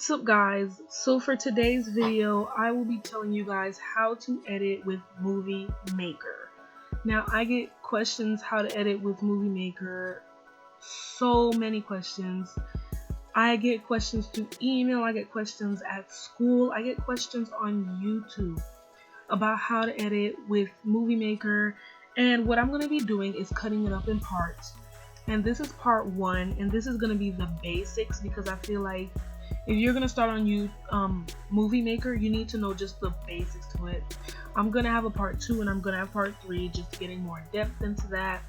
What's up guys? So for today's video, I will be telling you guys how to edit with Movie Maker. Now I get questions how to edit with Movie Maker, so many questions. I get questions through email, I get questions at school, I get questions on YouTube about how to edit with Movie Maker, and what I'm going to be doing is cutting it up in parts. And this is part 1, and this is going to be the basics, because I feel like if you're going to start on Movie Maker, you need to know just the basics to it. I'm going to have a part 2 and I'm going to have part 3, just getting more depth into that.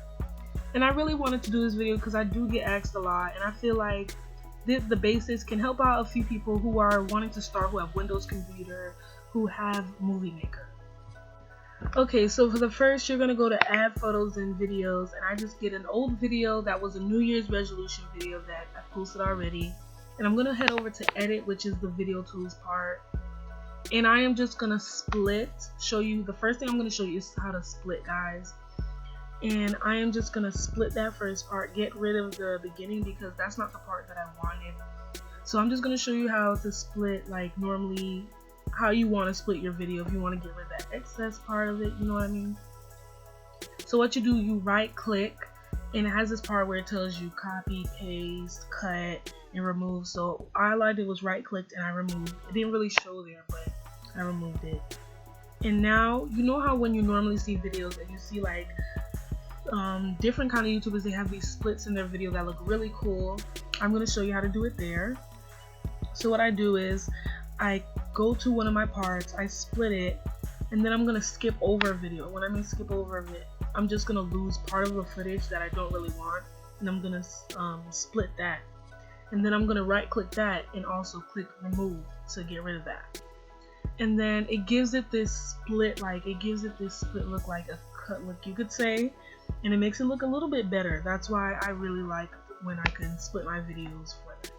And I really wanted to do this video because I do get asked a lot, and I feel like the basics can help out a few people who are wanting to start, who have Windows computer, who have Movie Maker. Okay, so for the first, you're going to go to add photos and videos, and I just get an old video that was a New Year's resolution video that I posted already. And I'm going to head over to edit, which is the video tools part. And I am just going to show you, the first thing I'm going to show you is how to split, guys. And I am just going to split that first part, get rid of the beginning because that's not the part that I wanted. So I'm just going to show you how to split, like normally, how you want to split your video if you want to get rid of that excess part of it, you know what I mean? So what you do, you right click, and it has this part where it tells you copy, paste, cut, and remove. So all I did was right clicked and I removed. It didn't really show there, but I removed it. And now, you know how when you normally see videos and you see like different kind of YouTubers, they have these splits in their video that look really cool. I'm going to show you how to do it there. So what I do is I go to one of my parts, I split it, and then I'm going to skip over a video. When I mean skip over a bit, I'm just going to lose part of the footage that I don't really want, and I'm going to split that. And then I'm going to right click that and also click remove to get rid of that. And then it gives it this split, look, like a cut look, you could say, and it makes it look a little bit better. That's why I really like when I can split my videos for that.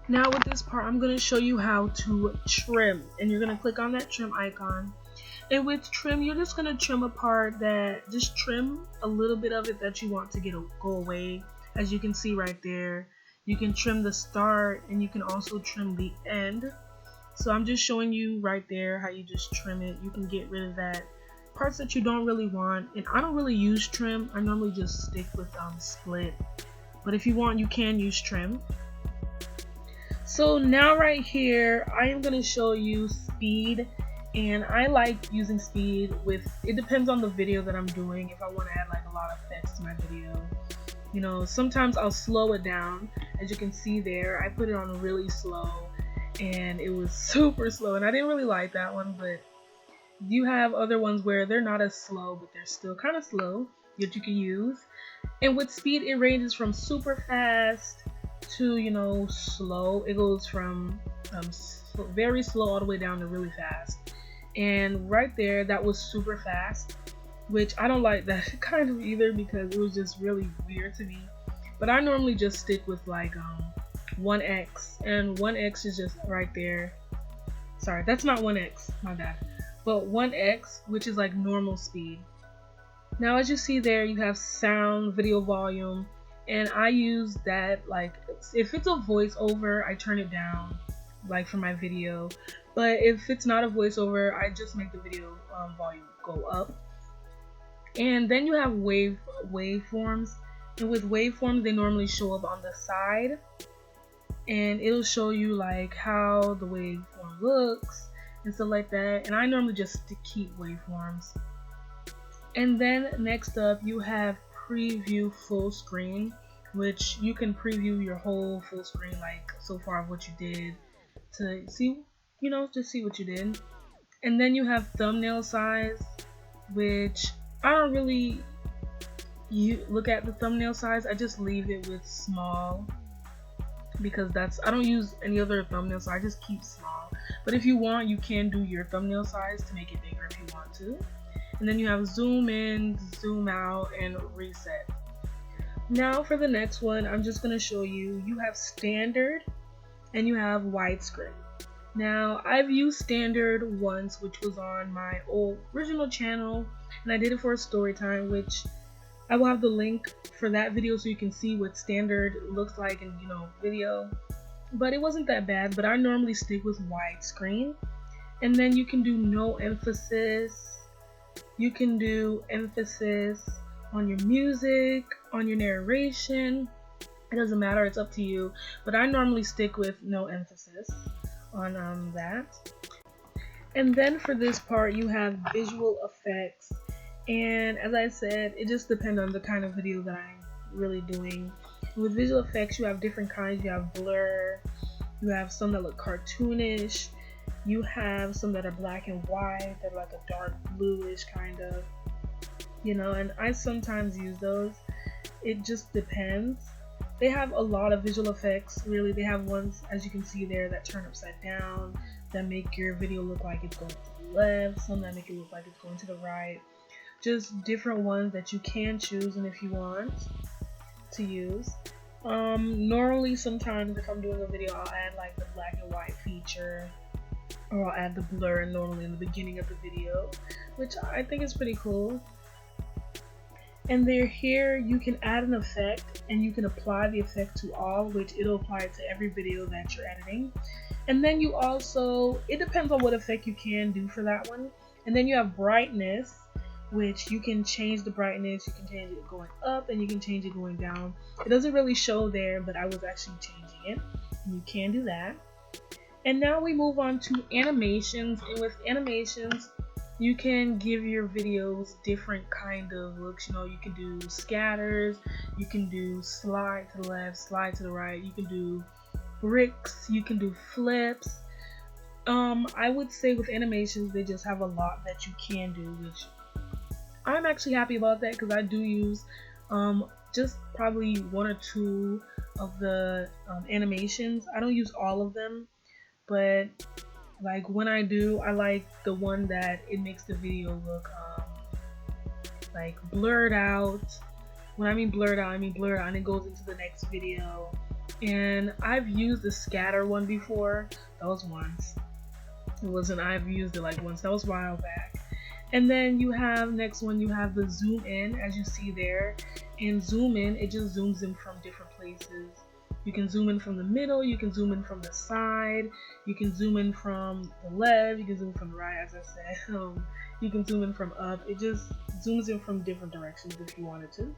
Now with this part, I'm going to show you how to trim, and you're going to click on that trim icon. And with trim, you're just going to trim a part that, just trim a little bit of it that you want to go away. As you can see right there, you can trim the start and you can also trim the end. So I'm just showing you right there how you just trim it. You can get rid of that parts that you don't really want. And I don't really use trim. I normally just stick with split. But if you want, you can use trim. So now right here, I am going to show you speed. And I like using speed with, it depends on the video that I'm doing. If I want to add like a lot of effects to my video, you know, sometimes I'll slow it down. As you can see there, I put it on really slow and it was super slow, and I didn't really like that one. But you have other ones where they're not as slow, but they're still kind of slow that you can use. And with speed, it ranges from super fast to, you know, slow. It goes from very slow all the way down to really fast. And right there, that was super fast, which I don't like that kind of either because it was just really weird to me. But I normally just stick with like 1x, and 1x is just right there. Sorry, that's not 1x, my bad. But 1x, which is like normal speed. Now as you see there, you have sound, video volume, and I use that, like if it's a voiceover, I turn it down like for my video. But if it's not a voiceover, I just make the video volume go up. And then you have waveforms, and with waveforms, they normally show up on the side, and it'll show you like how the waveform looks and stuff like that. And I normally just keep waveforms. And then next up, you have preview full screen, which you can preview your whole full screen, like so far of what you did, to see, you know, just see what you did. And then you have thumbnail size, which I don't really look at the thumbnail size. I just leave it with small because I don't use any other thumbnail, so I just keep small. But if you want, you can do your thumbnail size to make it bigger if you want to. And then you have zoom in, zoom out, and reset. Now for the next one, I'm just going to show you, you have standard and you have widescreen. Now I've used standard once, which was on my original channel, and I did it for a story time, which I will have the link for that video so you can see what standard looks like in, you know, video. but it wasn't that bad. But I normally stick with widescreen. And then you can do no emphasis. You can do emphasis on your music, on your narration. It doesn't matter, it's up to you. But I normally stick with no emphasis on that. And then for this part, you have visual effects. And as I said, it just depends on the kind of video that I'm really doing. With visual effects, you have different kinds. You have blur, you have some that look cartoonish, you have some that are black and white, that are like a dark bluish kind of, you know, and I sometimes use those. It just depends. They have a lot of visual effects, really. They have ones, as you can see there, that turn upside down, that make your video look like it's going to the left, some that make it look like it's going to the right. Just different ones that you can choose, and if you want to use. Normally, sometimes if I'm doing a video, I'll add like the black and white feature, or I'll add the blur normally in the beginning of the video, which I think is pretty cool. And then here you can add an effect, and you can apply the effect to all, which it'll apply to every video that you're editing. And then you also, it depends on what effect you can do for that one. And then you have brightness, which you can change the brightness. You can change it going up, and you can change it going down. It doesn't really show there, but I was actually changing it, and you can do that. And now we move on to animations, and with animations, you can give your videos different kind of looks. You know, you can do scatters, you can do slide to the left, slide to the right, you can do bricks, you can do flips. I would say with animations, they just have a lot that you can do, which I'm actually happy about that, because I do use just probably one or two of the animations. I don't use all of them, but like when I do, I like the one that it makes the video look like blurred out. When I mean blurred out, I mean blurred out and it goes into the next video. And I've used the scatter one before. That was once. It wasn't, I've used it like once. That was a while back. And then you have, next one, you have the zoom in, as you see there. And zoom in, it just zooms in from different places. You can zoom in from the middle, you can zoom in from the side, you can zoom in from the left, you can zoom from the right, as I said. You can zoom in from up. It just zooms in from different directions if you wanted to.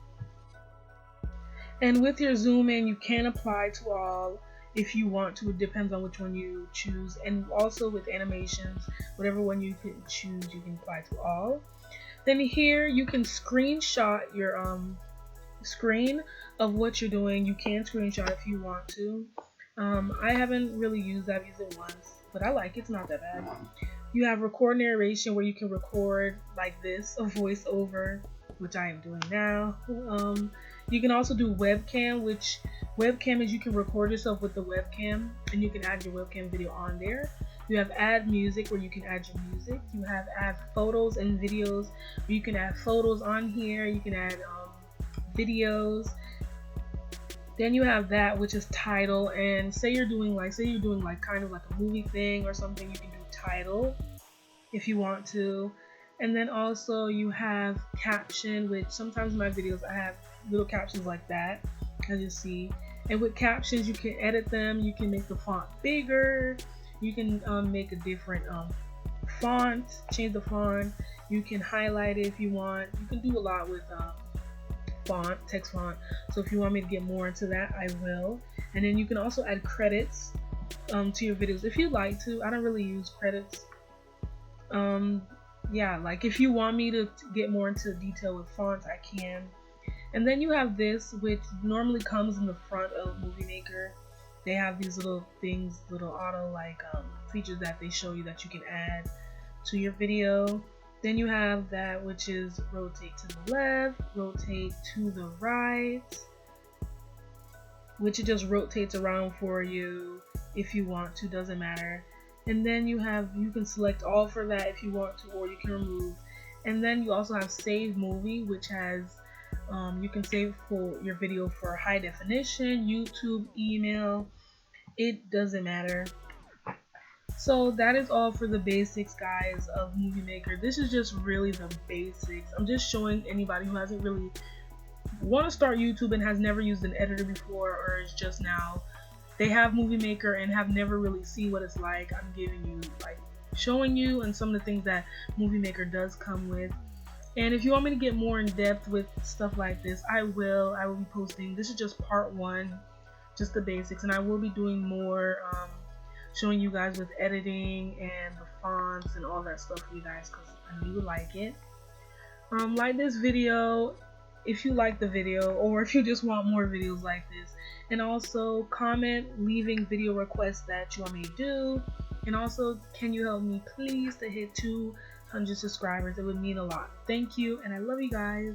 And with your zoom in, you can apply to all if you want to. It depends on which one you choose. And also with animations, whatever one you can choose, you can apply to all. Then here you can screenshot your screen of what you're doing. You can screenshot if you want to. I haven't really used that. I've used it once, but I like it. It's not that bad. You have record narration, where you can record like this, a voiceover, which I am doing now. You can also do webcam, which webcam is you can record yourself with the webcam, and you can add your webcam video on there. You have add music, where you can add your music. You have add photos and videos, where you can add photos on here. You can add videos. Then you have that, which is title, and say you're doing like kind of like a movie thing or something, you can do title if you want to. And then also you have caption, which sometimes in my videos I have little captions like that, as you see. And with captions, you can edit them, you can make the font bigger, you can make a different font, change the font, you can highlight it if you want. You can do a lot with font, text font. So if you want me to get more into that, I will. And then you can also add credits to your videos if you'd like to. I don't really use credits. Yeah, like if you want me to get more into detail with fonts, I can. And then you have this, which normally comes in the front of Movie Maker. They have these little things, little auto like features that they show you that you can add to your video. Then you have that, which is rotate to the left, rotate to the right, which it just rotates around for you if you want to, doesn't matter. And then you can select all for that if you want to, or you can remove. And then you also have save movie, which has you can save for your video for high definition, YouTube, email, it doesn't matter. So that is all for the basics, guys, of Movie Maker. This is just really the basics. I'm just showing anybody who hasn't really want to start YouTube and has never used an editor before, or is just now they have Movie Maker and have never really seen what it's like, I'm giving you, like, showing you and some of the things that Movie Maker does come with. And if you want me to get more in depth with stuff like this, I will be posting. This is just part 1, just the basics, and I will be doing more showing you guys with editing and the fonts and all that stuff for you guys, because I know you would like it. Like this video if you like the video, or if you just want more videos like this, and also comment leaving video requests that you want me to do. And also, can you help me please to hit 200 subscribers? It would mean a lot. Thank you, and I love you guys.